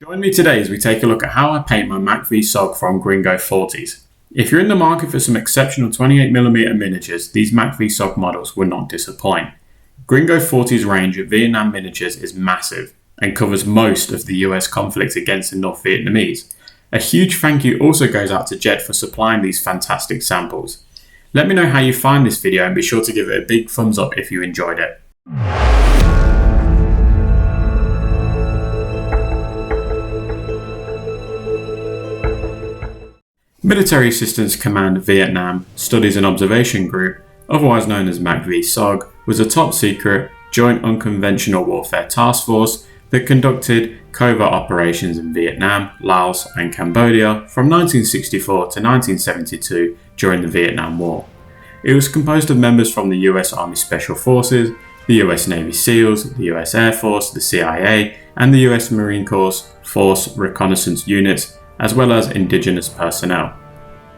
Join me today as we take a look at how I paint my MACVSOG from Gringo40s. If you're in the market for some exceptional 28mm miniatures, these MACVSOG models will not disappoint. Gringo40's range of Vietnam miniatures is massive and covers most of the US conflict against the North Vietnamese. A huge thank you also goes out to Jet for supplying these fantastic samples. Let me know how you find this video and be sure to give it a big thumbs up if you enjoyed it. Military Assistance Command Vietnam Studies and Observation Group, otherwise known as MACVSOG, was a top-secret, joint unconventional warfare task force that conducted covert operations in Vietnam, Laos and Cambodia from 1964 to 1972 during the Vietnam War. It was composed of members from the US Army Special Forces, the US Navy SEALs, the US Air Force, the CIA and the US Marine Corps Force Reconnaissance Units, as well as indigenous personnel.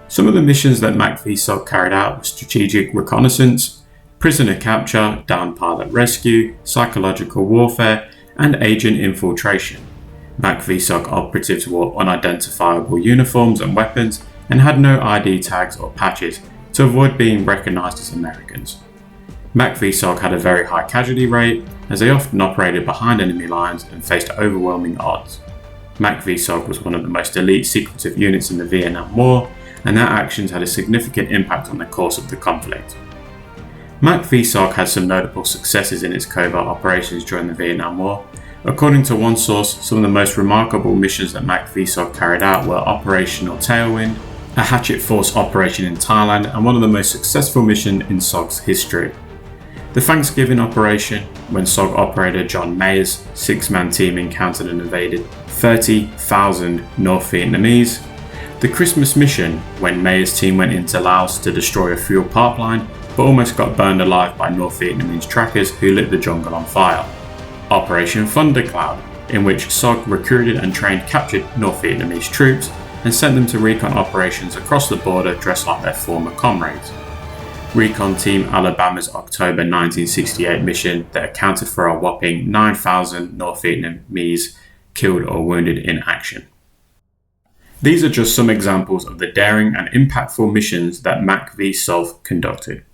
Some of the missions that MACVSOG carried out were strategic reconnaissance, prisoner capture, downed pilot rescue, psychological warfare, and agent infiltration. MACVSOG operatives wore unidentifiable uniforms and weapons and had no ID tags or patches to avoid being recognized as Americans. MACVSOG had a very high casualty rate as they often operated behind enemy lines and faced overwhelming odds. MACVSOG was one of the most elite secretive units in the Vietnam War, and their actions had a significant impact on the course of the conflict. MACVSOG had some notable successes in its covert operations during the Vietnam War. According to one source, some of the most remarkable missions that MACVSOG carried out were Operational Tailwind, a hatchet force operation in Thailand, and one of the most successful missions in SOG's history. The Thanksgiving operation, when SOG operator John Mayer's six-man team encountered and evaded 30,000 North Vietnamese. The Christmas mission, when Mayer's team went into Laos to destroy a fuel pipeline, but almost got burned alive by North Vietnamese trackers who lit the jungle on fire. Operation Thundercloud, in which SOG recruited and trained captured North Vietnamese troops and sent them to recon operations across the border dressed like their former comrades. Recon Team Alabama's October 1968 mission that accounted for a whopping 9,000 North Vietnamese killed or wounded in action. These are just some examples of the daring and impactful missions that MACVSOG conducted.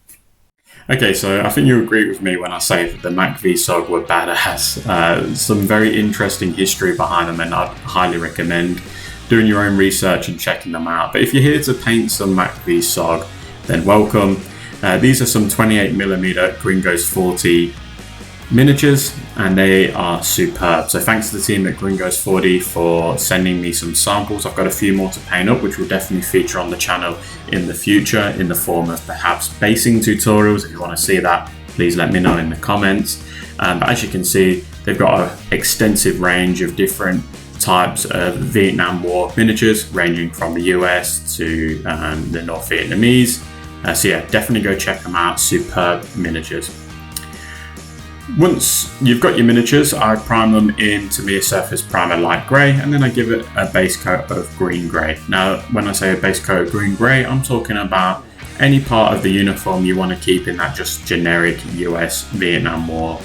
Okay, so I think you agree with me when I say that the MACVSOG were badass. Some very interesting history behind them, and I'd highly recommend doing your own research and checking them out. But if you're here to paint some MACVSOG, then welcome. These are some 28mm Gringos40 miniatures and they are superb. So thanks to the team at Gringos40 for sending me some samples. I've got a few more to paint up which will definitely feature on the channel in the future in the form of perhaps basing tutorials. If you want to see that, please let me know in the comments. But as you can see, they've got an extensive range of different types of Vietnam War miniatures ranging from the US to the North Vietnamese. So yeah, definitely go check them out. Superb miniatures. Once you've got your miniatures, I prime them in Tamiya Surface Primer Light Grey, and then I give it a base coat of green grey. Now, when I say a base coat of green grey, I'm talking about any part of the uniform you want to keep in that just generic US Vietnam War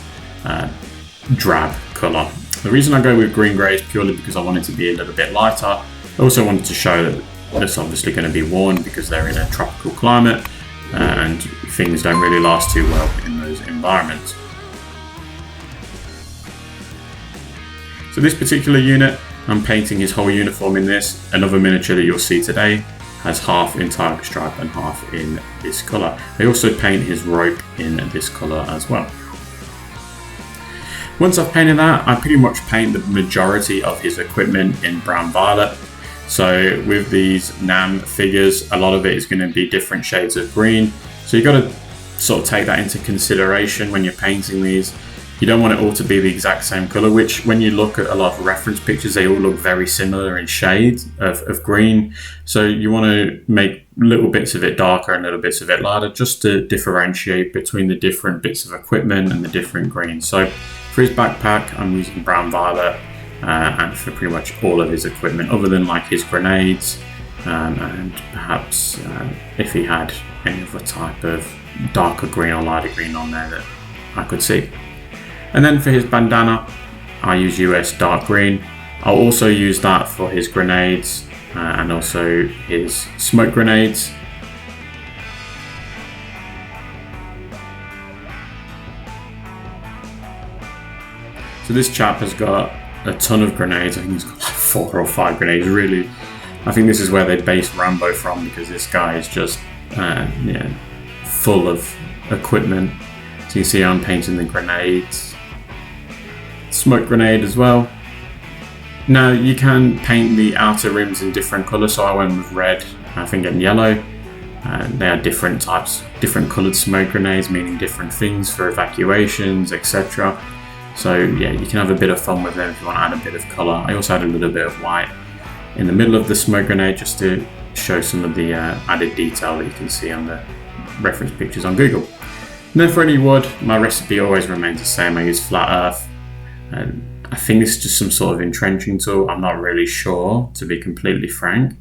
drab colour. The reason I go with green grey is purely because I want it to be a little bit lighter. I also wanted to show that it's obviously going to be worn because they're in a tropical climate and things don't really last too well in those environments. So this particular unit, I'm painting his whole uniform in this. Another miniature that you'll see today has half in tiger stripe and half in this colour. They also paint his rope in this colour as well. Once I've painted that, I pretty much paint the majority of his equipment in brown violet. So with these NAM figures, a lot of it is going to be different shades of green. So you've got to sort of take that into consideration when you're painting these. You don't want it all to be the exact same colour, which when you look at a lot of reference pictures, they all look very similar in shade of green. So you want to make little bits of it darker and little bits of it lighter just to differentiate between the different bits of equipment and the different greens. So for his backpack, I'm using brown violet and for pretty much all of his equipment, other than like his grenades and perhaps if he had any other type of darker green or lighter green on there that I could see. And then for his bandana, I use US dark green. I'll also use that for his grenades and also his smoke grenades. So this chap has got a ton of grenades. I think he's got like 4 or 5 grenades. Really, I think this is where they base Rambo from, because this guy is just full of equipment. So you see I'm painting the grenades. Smoke grenade as well. Now you can paint the outer rims in different colours, so I went with red, I think, and yellow. They are different types, different coloured smoke grenades, meaning different things for evacuations, etc. So yeah, you can have a bit of fun with them if you want to add a bit of colour. I also added a little bit of white in the middle of the smoke grenade just to show some of the added detail that you can see on the reference pictures on Google. And then for any wood, my recipe always remains the same. I use flat earth, and I think it's just some sort of entrenching tool. I'm not really sure, to be completely frank.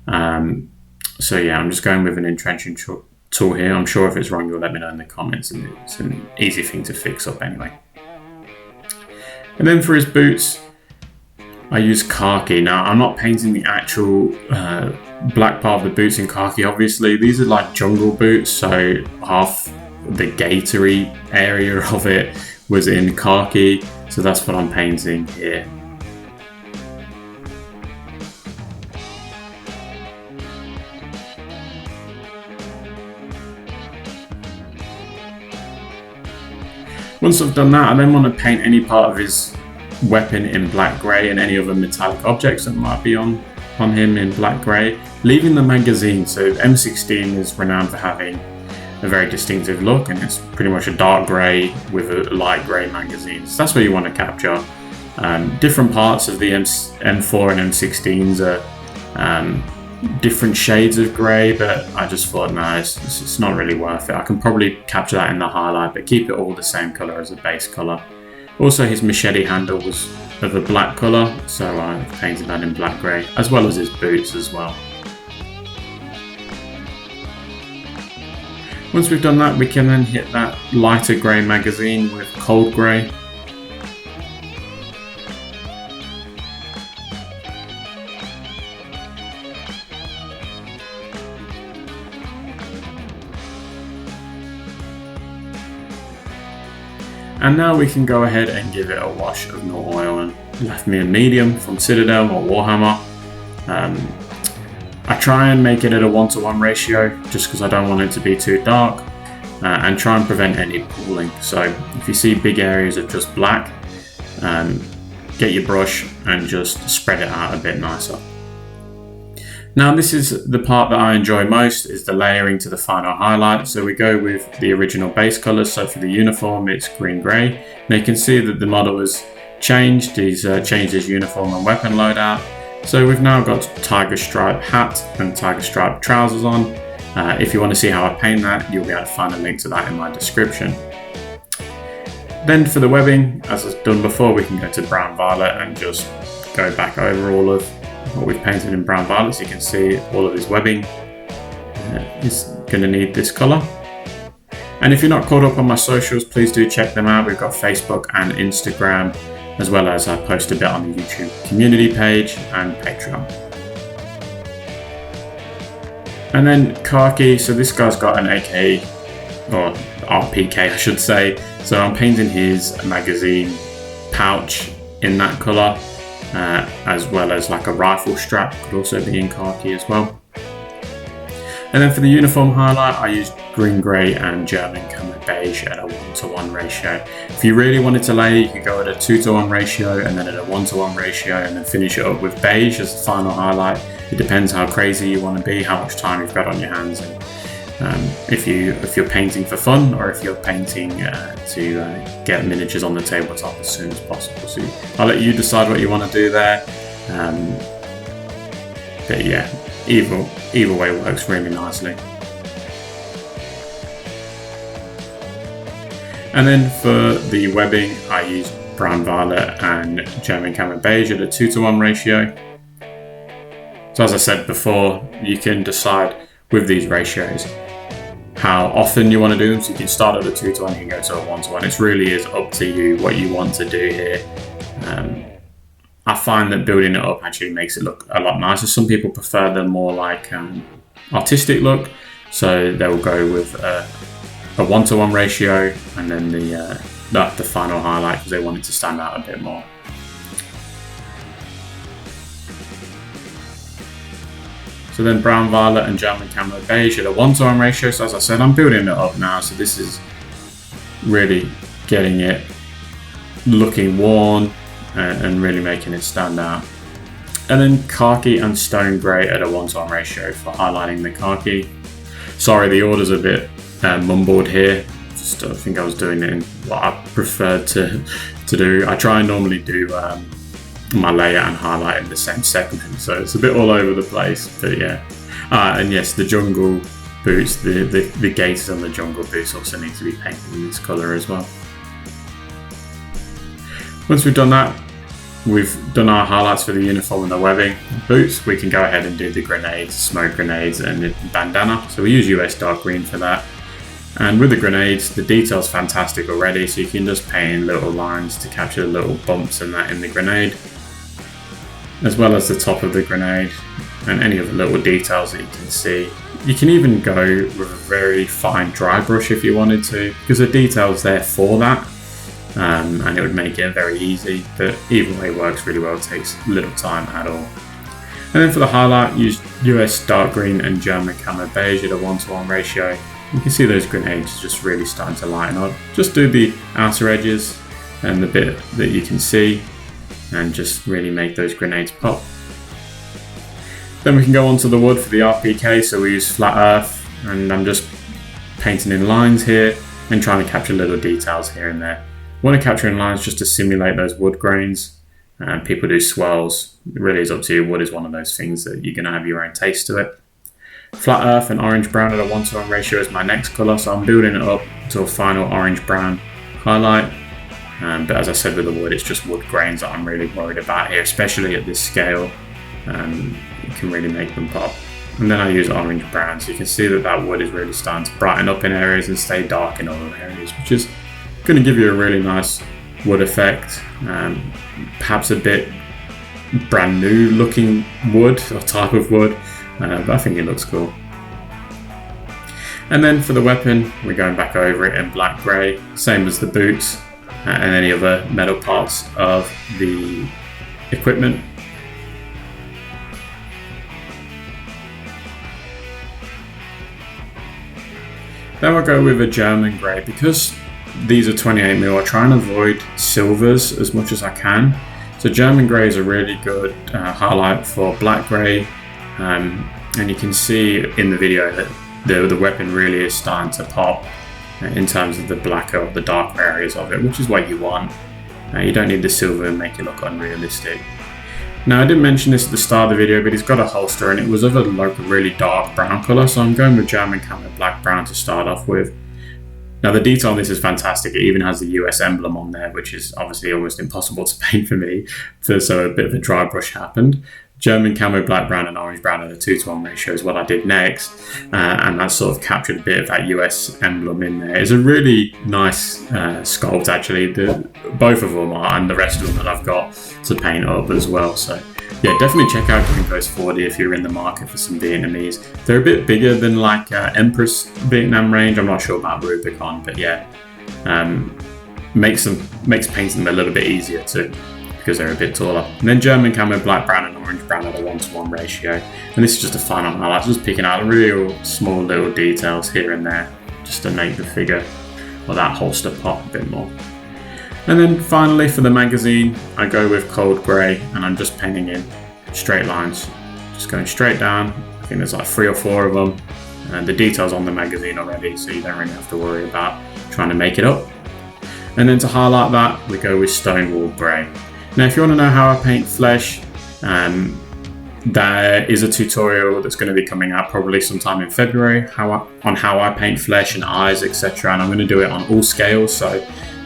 So yeah, I'm just going with an entrenching tool here. I'm sure if it's wrong, you'll let me know in the comments, and it's an easy thing to fix up anyway. And then for his boots, I use khaki. Now, I'm not painting the actual black part of the boots in khaki, obviously. These are like jungle boots, so half the gatory area of it was in khaki. So that's what I'm painting here. Once I've done that, I then want to paint any part of his weapon in black grey and any other metallic objects that might be on him in black grey, leaving the magazine. So M16 is renowned for having a very distinctive look, and it's pretty much a dark grey with a light grey magazine. So that's what you want to capture. Different parts of the M4 and M16s are different shades of grey, but I just thought, no, it's not really worth it. I can probably capture that in the highlight, but keep it all the same colour as a base colour. Also, his machete handle was of a black colour, so I painted that in black grey, as well as his boots as well. Once we've done that, we can then hit that lighter grey magazine with cold grey. And now we can go ahead and give it a wash of Null Oil, and left me a medium from Citadel or Warhammer. I try and make it at a 1:1 ratio just because I don't want it to be too dark, and try and prevent any pooling. So if you see big areas of just black, get your brush and just spread it out a bit nicer. Now this is the part that I enjoy most, is the layering to the final highlight. So we go with the original base colours. So for the uniform, it's green grey. Now you can see that the model has changed. He's changed his uniform and weapon loadout. So we've now got tiger stripe hat and tiger stripe trousers on. If you want to see how I paint that, you'll be able to find a link to that in my description. Then for the webbing, as I've done before, we can go to brown violet and just go back over all of what we've painted in brown violet. So you can see all of his webbing is going to need this colour. And if you're not caught up on my socials, please do check them out. We've got Facebook and Instagram, as well as I post a bit on the YouTube community page and Patreon. And then khaki, so this guy's got an AK, or RPK I should say. So I'm painting his magazine pouch in that colour, as well as like a rifle strap could also be in khaki as well. And then for the uniform highlight, I used green grey and German camo beige at a 1:1 ratio. If you really wanted to layer, you could go at a 2:1 ratio and then at a 1:1 ratio, and then finish it up with beige as the final highlight. It depends how crazy you want to be, how much time you've got on your hands, and if you're painting for fun, or if you're painting to get miniatures on the tabletop as soon as possible. So I'll let you decide what you want to do there. But yeah, either way works really nicely. And then for the webbing, I used brown violet and German camo beige at a 2:1 ratio. So as I said before, you can decide with these ratios how often you want to do them. So you can start at a 2:1, you can go to a 1:1. It really is up to you what you want to do here. I find that building it up actually makes it look a lot nicer. Some people prefer the more like artistic look, so they'll go with a 1-to-1 ratio, and then the final highlight because they want it to stand out a bit more. So then brown violet and German camo beige at a 1-to-1 ratio. So as I said, I'm building it up now, so this is really getting it looking worn and really making it stand out. And then khaki and stone grey at a 1-to-1 ratio for highlighting the khaki. Sorry, the order's a bit mumbled here. Just I think I was doing it in what I preferred to do. I try and normally do my layer and highlight in the same segment, so it's a bit all over the place, but yeah. And yes, the jungle boots, the gaiters on the jungle boots also need to be painted in this colour as well. Once we've done that, we've done our highlights for the uniform and the webbing boots. We can go ahead and do the grenades, smoke grenades and the bandana. So we use US dark green for that. And with the grenades, the detail's fantastic already, so you can just paint in little lines to capture the little bumps and that in the grenade, as well as the top of the grenade and any of the little details that you can see. You can even go with a very fine dry brush if you wanted to, because the detail's there for that, and it would make it very easy, but either way works really well, it takes little time at all. And then for the highlight, use US dark green and German camo beige at a 1-to-1 ratio. You can see those grenades just really starting to lighten up. Just do the outer edges and the bit that you can see, and just really make those grenades pop. Then we can go on to the wood for the RPK, so we use flat earth, and I'm just painting in lines here and trying to capture little details here and there. I want to capture in lines just to simulate those wood grains, and people do swirls. It really is up to you. Wood is one of those things that you're going to have your own taste to it. Flat earth and orange brown at a 1-to-1 ratio is my next colour, so I'm building it up to a final orange brown highlight. But as I said with the wood, it's just wood grains that I'm really worried about here, especially at this scale. You can really make them pop. And then I use orange brown, so you can see that that wood is really starting to brighten up in areas and stay dark in other areas, which is going to give you a really nice wood effect. Perhaps a bit brand new looking wood or type of wood, but I think it looks cool. And then for the weapon, we're going back over it in black grey, same as the boots and any other metal parts of the equipment. Then we'll go with a German grey. Because these are 28mm, I try and avoid silvers as much as I can. So German grey is a really good highlight for black grey, and you can see in the video that the weapon really is starting to pop in terms of the blacker or the darker areas of it, which is what you want. You don't need the silver and make it look unrealistic. Now, I didn't mention this at the start of the video, but it's got a holster and it was of a really dark brown colour, so I'm going with German camo black brown to start off with. Now, the detail on this is fantastic. It even has the US emblem on there, which is obviously almost impossible to paint for me, so a bit of a dry brush happened. German camo black brown and orange brown at a 2-to-1 ratio is what I did next, and that sort of captured a bit of that US emblem in there. It's a really nice sculpt actually, both of them are, and the rest of them that I've got to paint up as well. So yeah, definitely check out Gringo40s if you're in the market for some Vietnamese. They're a bit bigger than like Empress Vietnam range. I'm not sure about Rubicon, but yeah, makes painting them a little bit easier too, because they're a bit taller. And then German camo black brown and orange brown at a 1-to-1 ratio. And this is just a final highlight, just picking out real small little details here and there, just to make the figure or that holster pop a bit more. And then finally for the magazine, I go with cold grey, and I'm just painting in straight lines, just going straight down. I think there's like 3 or 4 of them, and the details on the magazine already, so you don't really have to worry about trying to make it up. And then to highlight that, we go with Stonewall grey. Now, if you want to know how I paint flesh, there is a tutorial that's going to be coming out probably sometime in February on how I paint flesh and eyes, etc. And I'm going to do it on all scales, so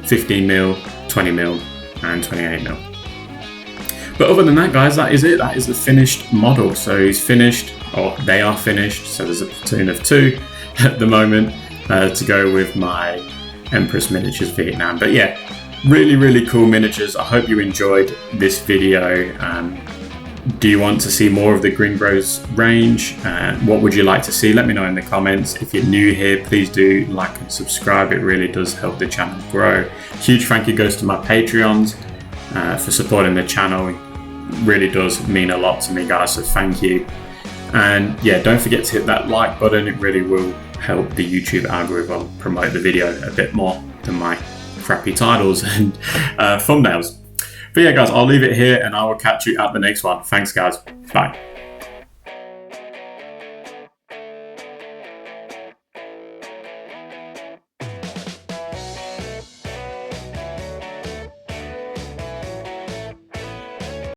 15mm, 20mm, and 28mm. But other than that, guys, that is it. That is the finished model. So he's finished, or they are finished. So there's a platoon of 2 at the moment to go with my Empress Miniatures Vietnam. But yeah, Really cool miniatures. I hope you enjoyed this video. Do you want to see more of the Gringos range? What would you like to see? Let me know in the comments. If you're new here, please do like and subscribe. It really does help the channel grow. Huge thank you goes to my Patreons for supporting the channel. It really does mean a lot to me, guys, so thank you. And yeah, don't forget to hit that like button. It really will help the YouTube algorithm promote the video a bit more than my crappy titles and thumbnails. But yeah, guys, I'll leave it here and I will catch you at the next one. Thanks, guys. Bye.